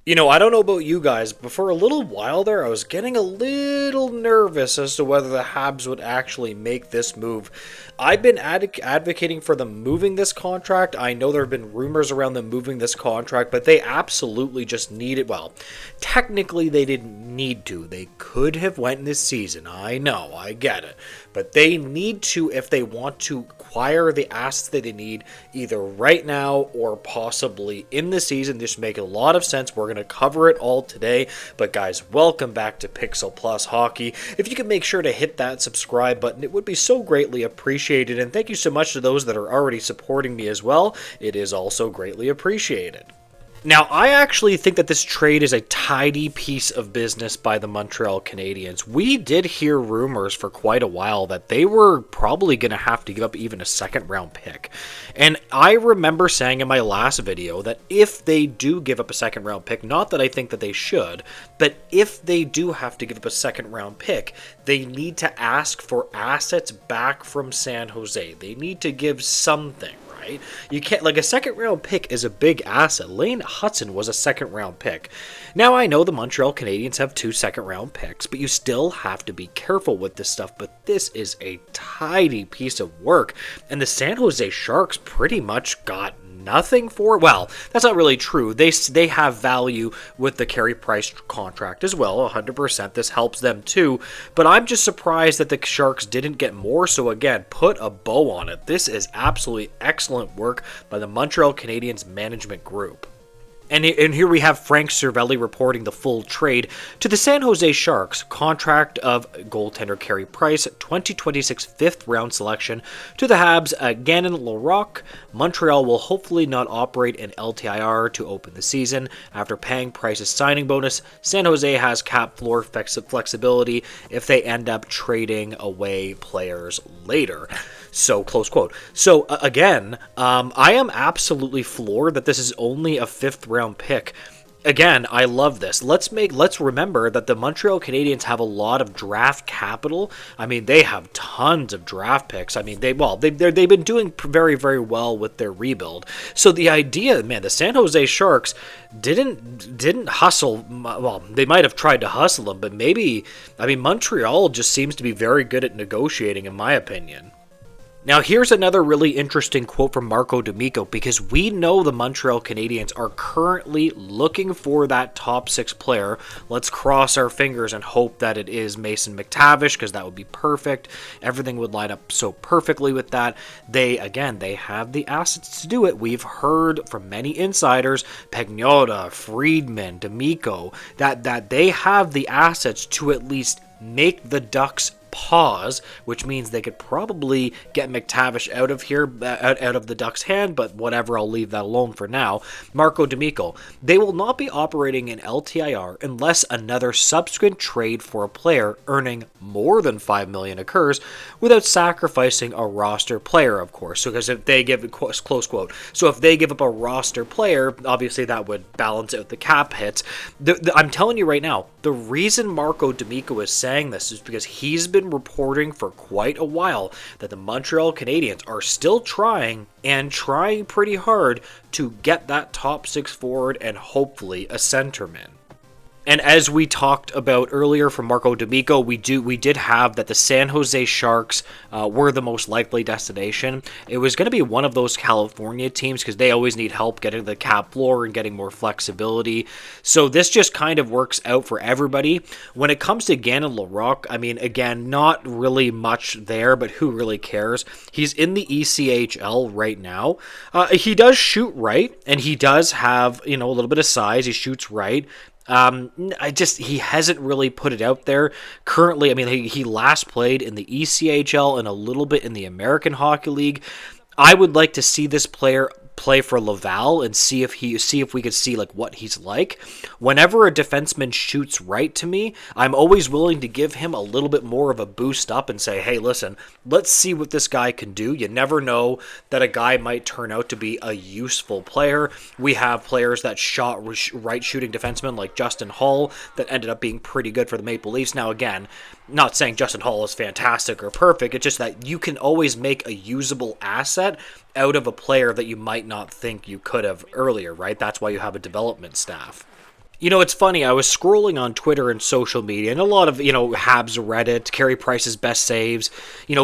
I don't know about you guys, but for a little while there, I was getting a little nervous as to whether the Habs would actually make this move. I've been advocating for them moving this contract. I know there have been rumors around them moving this contract, but they absolutely just need it. Well, technically they didn't need to. They could have went in this season. I know, I get it. But they need to if they want to acquire the assets that they need either right now or possibly in the season. This makes a lot of sense. We're going to cover it all today. But guys, welcome back to Pixel Plus Hockey. If you could make sure to hit that subscribe button, it would be so greatly appreciated. And thank you so much to those that are already supporting me as well. It is also greatly appreciated. Now, I actually think that this trade is a tidy piece of business by the Montreal Canadiens. We did hear rumors for quite a while that they were probably going to have to give up even a second-round pick. And I remember saying in my last video that if they do give up a second-round pick, not that I think that they should, but if they do have to give up a second-round pick, they need to ask for assets back from San Jose. They need to give something. Right? You can't, like, a second round pick is a big asset. Lane Hudson was a second round pick. Now, I know the Montreal Canadiens have 2 second round picks, but you still have to be careful with this stuff. But this is a tidy piece of work, and the San Jose Sharks pretty much got nothing for it. Well, that's not really true. They have value with the Carey Price contract as well, 100%. This helps them too, but I'm just surprised that the Sharks didn't get more. So again, put a bow on it. This is absolutely excellent work by the Montreal Canadiens management group. And here we have Frank Cervelli reporting the full trade to the San Jose Sharks. Contract of goaltender Carey Price, 2026 5th-round selection. To the Habs, Gannon Laroque. Montreal will hopefully not operate an LTIR to open the season. After paying Price's signing bonus, San Jose has cap floor flexibility if they end up trading away players later. So, close quote. So, again, I am absolutely floored that this is only a 5th-round pick. Again, I love this. Let's remember that the Montreal Canadiens have a lot of draft capital. I mean, they have tons of draft picks. I mean, they've been doing very, very well with their rebuild. So the idea, man, the San Jose Sharks didn't hustle. Well, they might have tried to hustle them, but maybe, I mean, Montreal just seems to be very good at negotiating, in my opinion. Now, here's another really interesting quote from Marco D'Amico, because we know the Montreal Canadiens are currently looking for that top 6 player. Let's cross our fingers and hope that it is Mason McTavish, because that would be perfect. Everything would line up so perfectly with that. They have the assets to do it. We've heard from many insiders, Pagnotta, Friedman, D'Amico, that they have the assets to at least make the Ducks pause, which means they could probably get McTavish out of here, out of the Ducks' hand, but whatever, I'll leave that alone for now. Marco D'Amico, they will not be operating an LTIR unless another subsequent trade for a player earning more than $5 million occurs without sacrificing a roster player, of course. So, because if they give, close quote, so if they give up a roster player, obviously that would balance out the cap hits. I'm telling you right now, the reason Marco D'Amico is saying this is because he's been reporting for quite a while that the Montreal Canadiens are still trying pretty hard to get that top 6 forward and hopefully a centerman. And as we talked about earlier from Marco D'Amico, we did have that the San Jose Sharks were the most likely destination. It was going to be one of those California teams because they always need help getting the cap floor and getting more flexibility. So this just kind of works out for everybody. When it comes to Gannon Laroque, I mean, again, not really much there, but who really cares? He's in the ECHL right now. He does shoot right, and he does have, a little bit of size. He shoots right. He hasn't really put it out there. Currently, I mean, he last played in the ECHL and a little bit in the American Hockey League. I would like to see this player play for Laval and see if we could see like what he's like. Whenever a defenseman shoots right to me, I'm always willing to give him a little bit more of a boost up and say, hey, listen, let's see what this guy can do. You never know that a guy might turn out to be a useful player. We have players that shot right shooting defensemen like Justin Hull that ended up being pretty good for the Maple Leafs. Now, again, not saying Justin Hull is fantastic or perfect. It's just that you can always make a usable asset out of a player that you might not think you could have earlier, right? That's why you have a development staff. You know, it's funny. I was scrolling on Twitter and social media, and a lot of, Habs Reddit, Carey Price's best saves,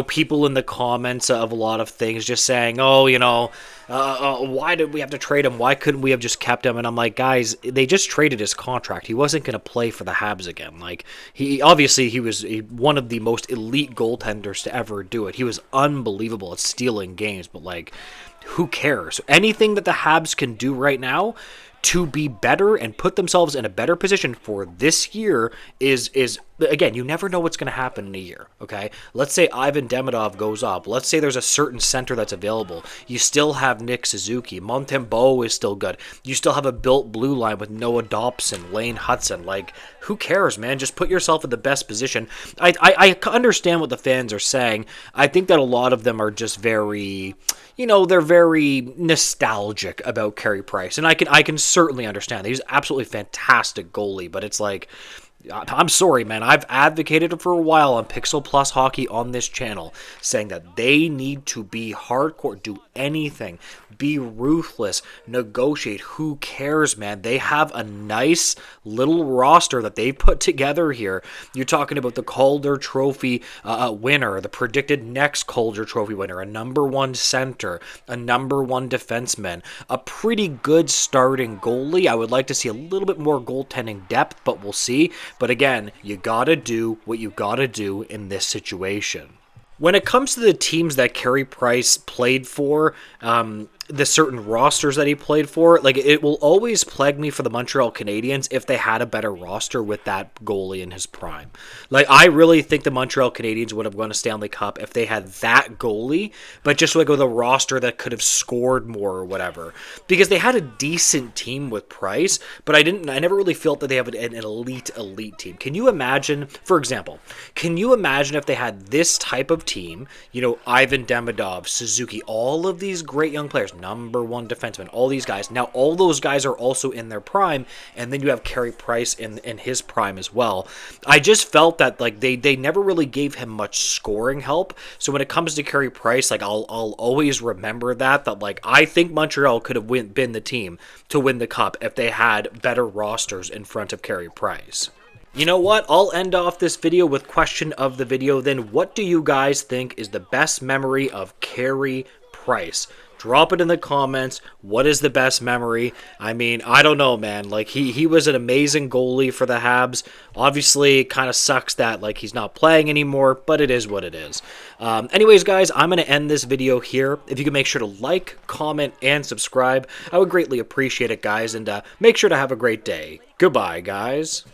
people in the comments of a lot of things just saying, oh, why did we have to trade him? Why couldn't we have just kept him? And I'm like, guys, they just traded his contract. He wasn't going to play for the Habs again. Like, he was one of the most elite goaltenders to ever do it. He was unbelievable at stealing games, but, like, who cares? Anything that the Habs can do right now to be better and put themselves in a better position for this year is again, you never know what's going to happen in a year, okay? Let's say Ivan Demidov goes up. Let's say there's a certain center that's available. You still have Nick Suzuki. Montembeault is still good. You still have a built blue line with Noah Dobson, Lane Hudson. Like, who cares, man? Just put yourself in the best position. I understand what the fans are saying. I think that a lot of them are just very, they're very nostalgic about Carey Price. And I can certainly understand that. He's an absolutely fantastic goalie, but it's like, I'm sorry, man. I've advocated for a while on Pixel Plus Hockey on this channel, saying that they need to be hardcore, do anything, be ruthless, negotiate. Who cares, man? They have a nice little roster that they've put together here. You're talking about the Calder Trophy winner, the predicted next Calder Trophy winner, a #1 center, a #1 defenseman, a pretty good starting goalie. I would like to see a little bit more goaltending depth, but we'll see. But again, you gotta do what you gotta do in this situation. When it comes to the teams that Carey Price played for, the certain rosters that he played for, like, it will always plague me for the Montreal Canadiens if they had a better roster with that goalie in his prime. Like, I really think the Montreal Canadiens would have won a Stanley Cup if they had that goalie, but just like with a roster that could have scored more or whatever. Because they had a decent team with Price, but I never really felt that they have an elite team. Can you imagine, for example, if they had this type of team, Ivan Demidov, Suzuki, all of these great young players, #1 defenseman, all these guys. Now, all those guys are also in their prime, and then you have Carey Price in his prime as well. I just felt that, like, they never really gave him much scoring help. So when it comes to Carey Price, like, I'll always remember that like, I think Montreal could have been the team to win the Cup if they had better rosters in front of Carey Price. You know what? I'll end off this video with question of the video then. What do you guys think is the best memory of Carey Price? Drop it in the comments. What is the best memory? I mean, I don't know, man. Like, he was an amazing goalie for the Habs. Obviously, it kind of sucks that, like, he's not playing anymore, but it is what it is. Anyways, guys, I'm going to end this video here. If you can make sure to like, comment, and subscribe, I would greatly appreciate it, guys. And make sure to have a great day. Goodbye, guys.